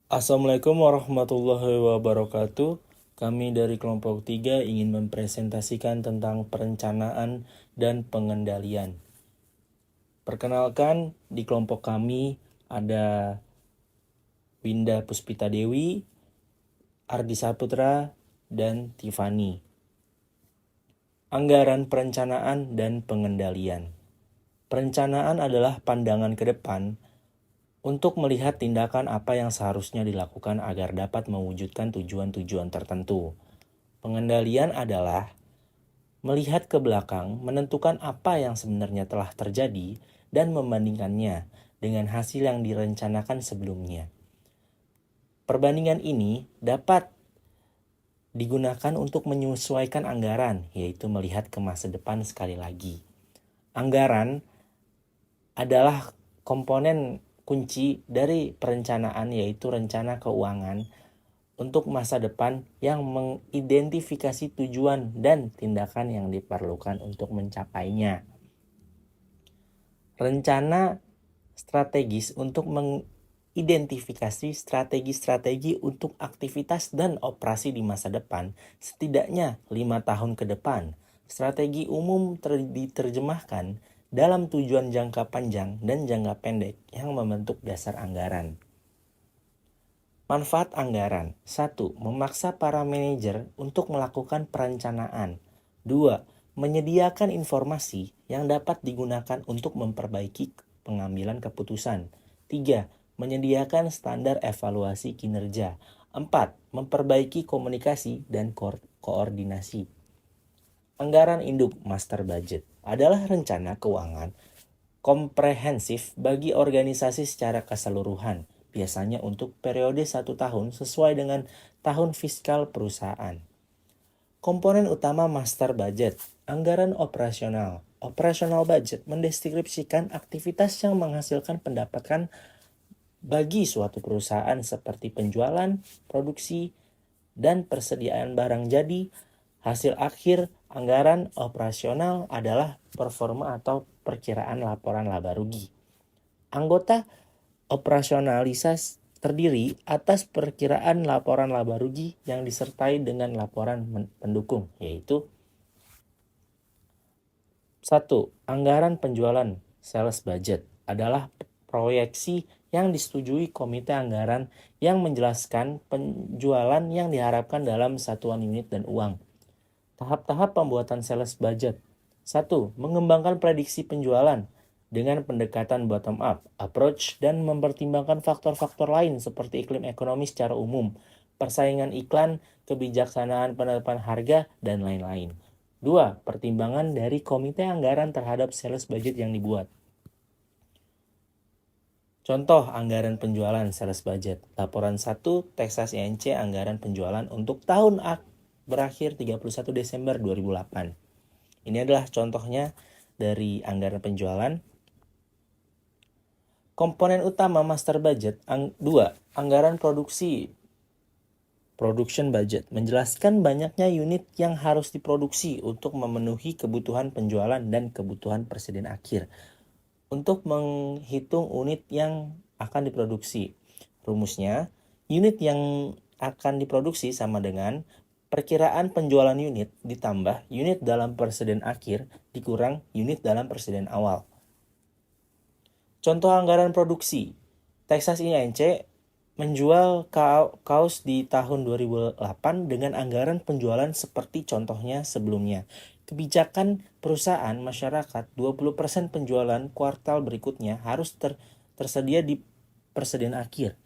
Assalamualaikum warahmatullahi wabarakatuh. Kami dari kelompok 3 ingin mempresentasikan tentang perencanaan dan pengendalian. Perkenalkan, di kelompok kami ada Winda Puspita Dewi, Ardi Saputra, dan Tiffany. Anggaran perencanaan dan pengendalian. Perencanaan adalah pandangan ke depan untuk melihat tindakan apa yang seharusnya dilakukan agar dapat mewujudkan tujuan-tujuan tertentu. Pengendalian adalah melihat ke belakang, menentukan apa yang sebenarnya telah terjadi, dan membandingkannya dengan hasil yang direncanakan sebelumnya. Perbandingan ini dapat digunakan untuk menyesuaikan anggaran, yaitu melihat ke masa depan sekali lagi. Anggaran adalah komponen kunci dari perencanaan, yaitu rencana keuangan untuk masa depan yang mengidentifikasi tujuan dan tindakan yang diperlukan untuk mencapainya. Rencana strategis untuk mengidentifikasi strategi-strategi untuk aktivitas dan operasi di masa depan setidaknya 5 tahun ke depan. Strategi umum diterjemahkan dalam tujuan jangka panjang dan jangka pendek yang membentuk dasar anggaran. Manfaat anggaran. 1. Memaksa para manajer untuk melakukan perencanaan. 2. Menyediakan informasi yang dapat digunakan untuk memperbaiki pengambilan keputusan. 3. Menyediakan standar evaluasi kinerja. 4. Memperbaiki komunikasi dan koordinasi. Anggaran induk master budget adalah rencana keuangan komprehensif bagi organisasi secara keseluruhan, biasanya untuk periode 1 tahun sesuai dengan tahun fiskal perusahaan. Komponen utama master budget, anggaran operasional. Operational budget mendeskripsikan aktivitas yang menghasilkan pendapatan bagi suatu perusahaan seperti penjualan, produksi, dan persediaan barang jadi. Hasil akhir anggaran operasional adalah performa atau perkiraan laporan laba rugi. Anggota operasionalisasi terdiri atas perkiraan laporan laba rugi yang disertai dengan laporan pendukung, yaitu 1. Anggaran penjualan sales budget adalah proyeksi yang disetujui komite anggaran yang menjelaskan penjualan yang diharapkan dalam satuan unit dan uang. Tahap-tahap pembuatan sales budget. 1. Mengembangkan prediksi penjualan dengan pendekatan bottom-up approach dan mempertimbangkan faktor-faktor lain seperti iklim ekonomi secara umum, persaingan iklan, kebijaksanaan penetapan harga, dan lain-lain. 2. Pertimbangan dari komite anggaran terhadap sales budget yang dibuat. Contoh anggaran penjualan sales budget. Laporan 1 Texas INC anggaran penjualan untuk tahun berakhir 31 Desember 2008. Ini adalah contohnya dari anggaran penjualan. Komponen utama master budget. 2. Anggaran produksi production budget menjelaskan banyaknya unit yang harus diproduksi untuk memenuhi kebutuhan penjualan dan kebutuhan presiden akhir. Untuk menghitung unit yang akan diproduksi, rumusnya, unit yang akan diproduksi sama dengan perkiraan penjualan unit ditambah unit dalam presiden akhir dikurang unit dalam presiden awal. Contoh anggaran produksi. Texas INC menjual kaos di tahun 2008 dengan anggaran penjualan seperti contohnya sebelumnya. Kebijakan perusahaan masyarakat 20% penjualan kuartal berikutnya harus tersedia di presiden akhir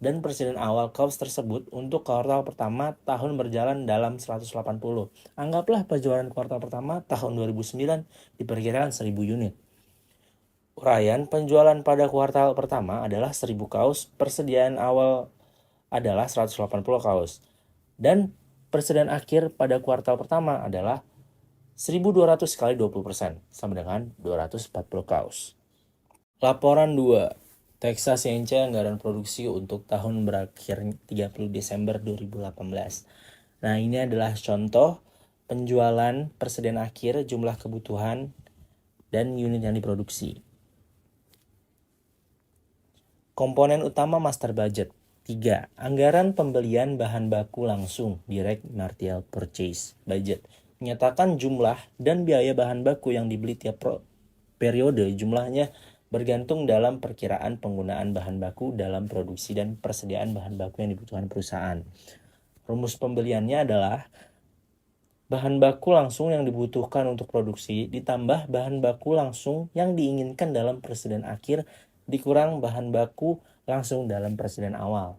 dan presiden awal kaos tersebut untuk kuartal pertama tahun berjalan dalam 180. Anggaplah penjualan kuartal pertama tahun 2009 diperkirakan 1000 unit. Uraian penjualan pada kuartal pertama adalah 1000 kaos, persediaan awal adalah 180 kaos, dan persediaan akhir pada kuartal pertama adalah 1200 kali 20%, sama dengan 240 kaos. Laporan 2. Texas INC anggaran produksi untuk tahun berakhir 30 Desember 2018. Nah, ini adalah contoh penjualan persediaan akhir, jumlah kebutuhan, dan unit yang diproduksi. Komponen utama master budget. 3. Anggaran pembelian bahan baku langsung (Direct Material Purchase Budget) menyatakan jumlah dan biaya bahan baku yang dibeli tiap periode. Jumlahnya bergantung dalam perkiraan penggunaan bahan baku dalam produksi dan persediaan bahan baku yang dibutuhkan perusahaan. Rumus pembeliannya adalah bahan baku langsung yang dibutuhkan untuk produksi ditambah bahan baku langsung yang diinginkan dalam persediaan akhir dikurang bahan baku langsung dalam persediaan awal.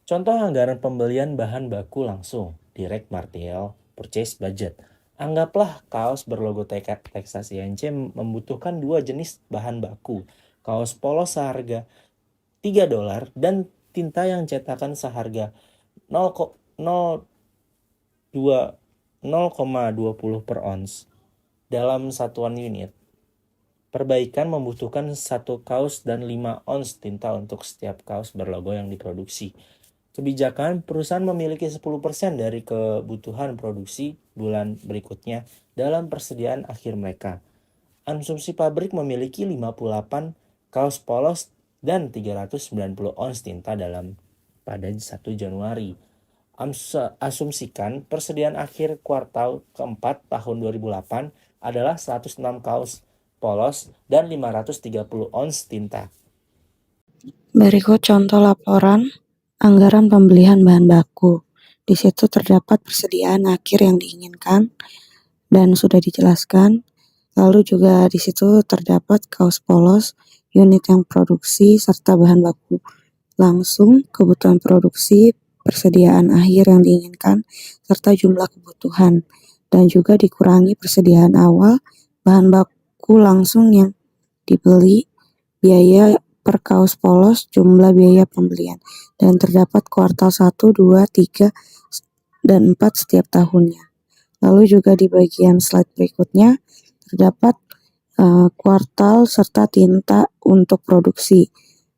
Contoh anggaran pembelian bahan baku langsung, Direct Material Purchase Budget. Anggaplah kaos berlogo Texas INC membutuhkan 2 jenis bahan baku, kaos polos seharga $3 dan tinta yang cetakan seharga 0,20 per ons dalam satuan unit. Perbaikan membutuhkan 1 kaos dan 5 ons tinta untuk setiap kaos berlogo yang diproduksi. Kebijakan, perusahaan memiliki 10% dari kebutuhan produksi bulan berikutnya dalam persediaan akhir mereka. Asumsi pabrik memiliki 58 kaos polos dan 390 ons tinta pada 1 Januari. Asumsikan persediaan akhir kuartal keempat tahun 2008 adalah 106 kaos polos dan 530 ons tinta. Berikut contoh laporan anggaran pembelian bahan baku. Di situ terdapat persediaan akhir yang diinginkan dan sudah dijelaskan. Lalu juga di situ terdapat kaos polos, unit yang produksi, serta bahan baku langsung, kebutuhan produksi, persediaan akhir yang diinginkan, serta jumlah kebutuhan. Dan juga dikurangi persediaan awal, bahan baku langsung yang dibeli, biaya per kaos polos, jumlah biaya pembelian, dan terdapat kuartal 1, 2, 3, dan 4 setiap tahunnya. Lalu juga di bagian slide berikutnya terdapat kuartal serta tinta untuk produksi,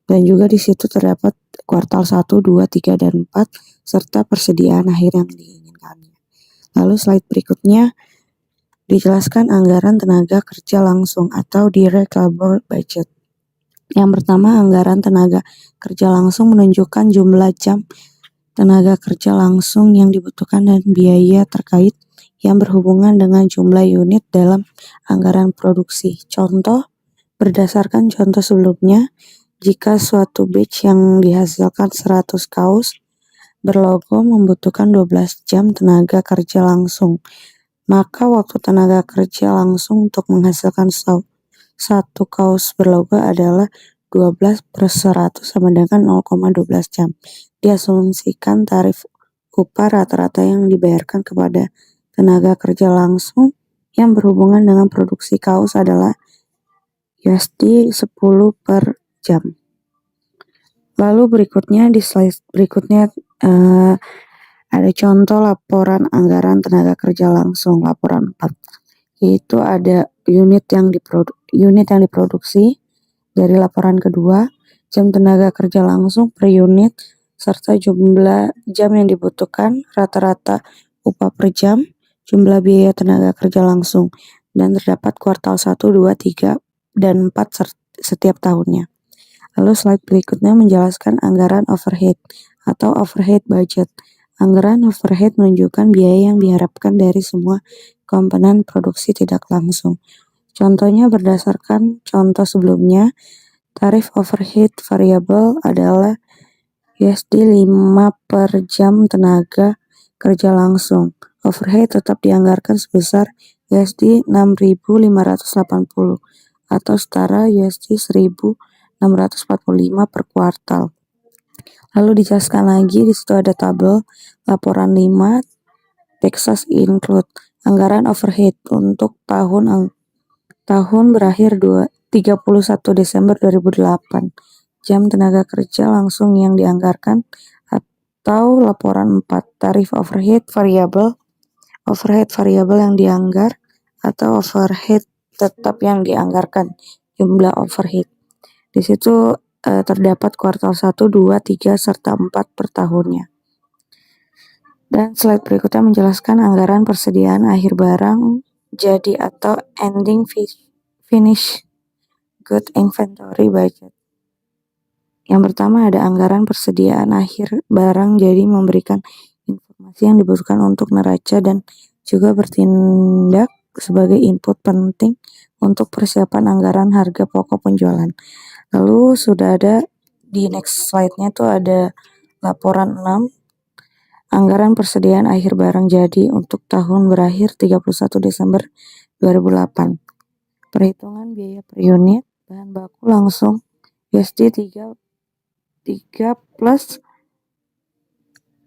dan juga di situ terdapat kuartal 1, 2, 3, dan 4 serta persediaan akhir yang diinginkannya. Lalu slide berikutnya dijelaskan anggaran tenaga kerja langsung atau direct labor budget. Yang pertama, anggaran tenaga kerja langsung menunjukkan jumlah jam tenaga kerja langsung yang dibutuhkan dan biaya terkait yang berhubungan dengan jumlah unit dalam anggaran produksi. Contoh, berdasarkan contoh sebelumnya, jika suatu batch yang dihasilkan 100 kaos berlogo membutuhkan 12 jam tenaga kerja langsung, maka waktu tenaga kerja langsung untuk menghasilkan satu kaos berlogo adalah 12/100 sama dengan 0,12 jam. Diasumsikan tarif upah rata-rata yang dibayarkan kepada tenaga kerja langsung yang berhubungan dengan produksi kaos adalah USD 10 per jam. Lalu berikutnya di slide berikutnya ada contoh laporan anggaran tenaga kerja langsung, laporan 4. Yaitu ada unit yang diproduksi dari laporan kedua, jam tenaga kerja langsung per unit, serta jumlah jam yang dibutuhkan, rata-rata upah per jam, jumlah biaya tenaga kerja langsung, dan terdapat kuartal 1, 2, 3, dan 4 setiap tahunnya. Lalu slide berikutnya menjelaskan anggaran overhead atau overhead budget. Anggaran overhead menunjukkan biaya yang diharapkan dari semua komponen produksi tidak langsung. Contohnya berdasarkan contoh sebelumnya, tarif overhead variabel adalah USD 5 per jam tenaga kerja langsung. Overhead tetap dianggarkan sebesar USD 6.580 atau setara USD 1.645 per kuartal. Lalu dijelaskan lagi, di situ ada tabel laporan 5, Texas include anggaran overhead untuk tahun berakhir 31 Desember 2008, jam tenaga kerja langsung yang dianggarkan, atau laporan 4, tarif overhead variabel yang dianggar, atau overhead tetap yang dianggarkan, jumlah overhead. Di situ terdapat kuartal 1, 2, 3, serta 4 per tahunnya. Dan slide berikutnya menjelaskan anggaran persediaan akhir barang jadi atau ending finish good inventory budget. Yang pertama ada anggaran persediaan akhir barang, jadi memberikan informasi yang dibutuhkan untuk neraca dan juga bertindak sebagai input penting untuk persiapan anggaran harga pokok penjualan. Lalu sudah ada di next slide-nya tuh ada laporan 6, anggaran persediaan akhir barang jadi untuk tahun berakhir 31 Desember 2008. Perhitungan biaya per unit bahan baku langsung USD 3 plus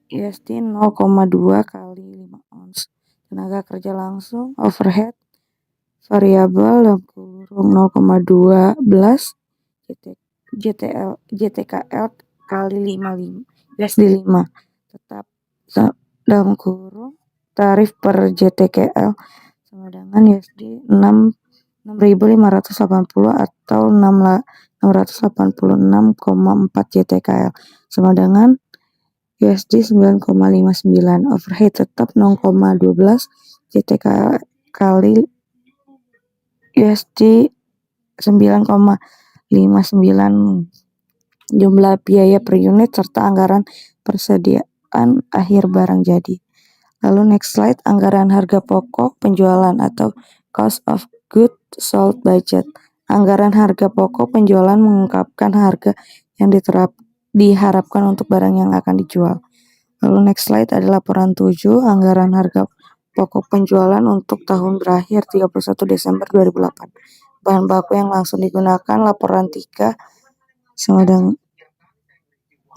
USD 0,2 kali 5 ons. Tenaga kerja langsung, overhead, variabel dalam kurung 0,12 JTKL kali 5 USD 5. Tetap dalam kurung tarif per JTKL sama dengan USD 6.580 atau 686,4 JTKL sama dengan USD 9,59. Overhead tetap 0,12 JTKL kali USD 9,59. Jumlah biaya per unit serta anggaran persediaan akhir barang jadi. Lalu next slide, anggaran harga pokok penjualan atau cost of goods sold budget. Anggaran harga pokok penjualan mengungkapkan harga yang diharapkan untuk barang yang akan dijual. Lalu next slide ada laporan 7, anggaran harga pokok penjualan untuk tahun berakhir 31 Desember 2008. Bahan baku yang langsung digunakan laporan 3 sama dengan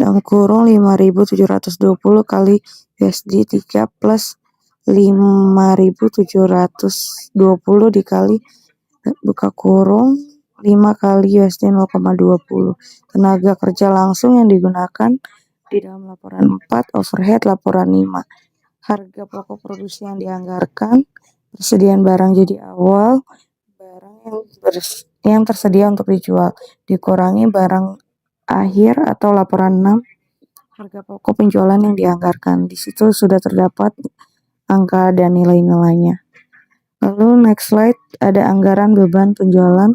dalam kurung 5.720 kali USD 3 plus 5.720 dikali buka kurung 5 kali USD 0,20. Tenaga kerja langsung yang digunakan di dalam laporan 4, overhead laporan 5. Harga pokok produksi yang dianggarkan, persediaan barang jadi awal, barang yang tersedia untuk dijual, dikurangi barang akhir atau laporan 6, harga pokok penjualan yang dianggarkan. Di situ sudah terdapat angka dan nilai-nilainya. Lalu next slide ada anggaran beban penjualan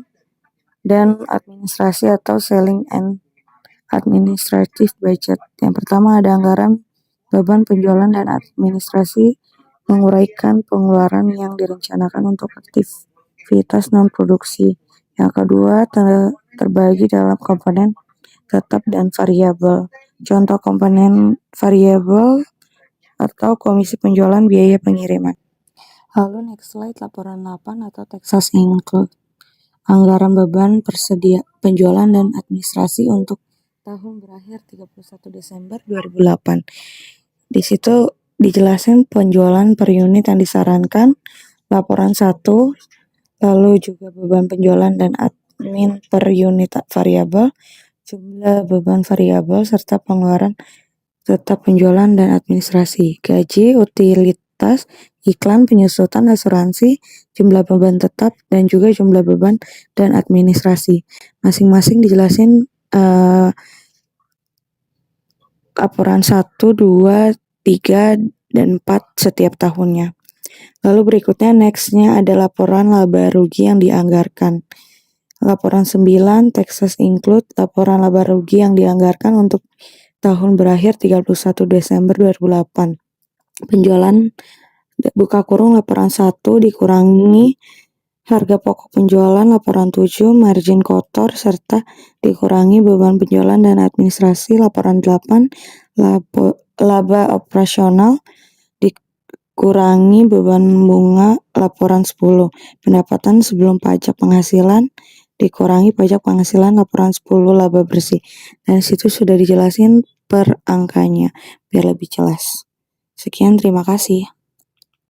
dan administrasi atau selling and administrative budget. Yang pertama ada anggaran beban penjualan dan administrasi menguraikan pengeluaran yang direncanakan untuk aktivitas non-produksi. Yang kedua terbagi dalam komponen tetap dan variabel. Contoh komponen variabel atau komisi penjualan biaya pengiriman. Lalu next slide laporan 8 atau Texas Include. Anggaran beban penjualan dan administrasi untuk tahun berakhir 31 Desember 2008. Di situ dijelasin penjualan per unit yang disarankan, laporan 1, lalu juga beban penjualan dan admin per unit variabel, jumlah beban variabel serta pengeluaran tetap penjualan dan administrasi, gaji, utilitas, iklan, penyusutan, asuransi, jumlah beban tetap, dan juga jumlah beban dan administrasi. Masing-masing dijelasin laporan 1, 2, 3, dan 4 setiap tahunnya. Lalu berikutnya nextnya ada laporan laba rugi yang dianggarkan. Laporan 9, Texas Include, laporan laba rugi yang dianggarkan untuk tahun berakhir 31 Desember 2008. Penjualan buka kurung laporan 1 dikurangi harga pokok penjualan laporan 7, margin kotor serta dikurangi beban penjualan dan administrasi laporan 8, laba operasional dikurangi beban bunga laporan 10, pendapatan sebelum pajak penghasilan dikurangi pajak penghasilan laporan 10, laba bersih. Dan situ sudah dijelasin per angkanya biar lebih jelas. Sekian, terima kasih.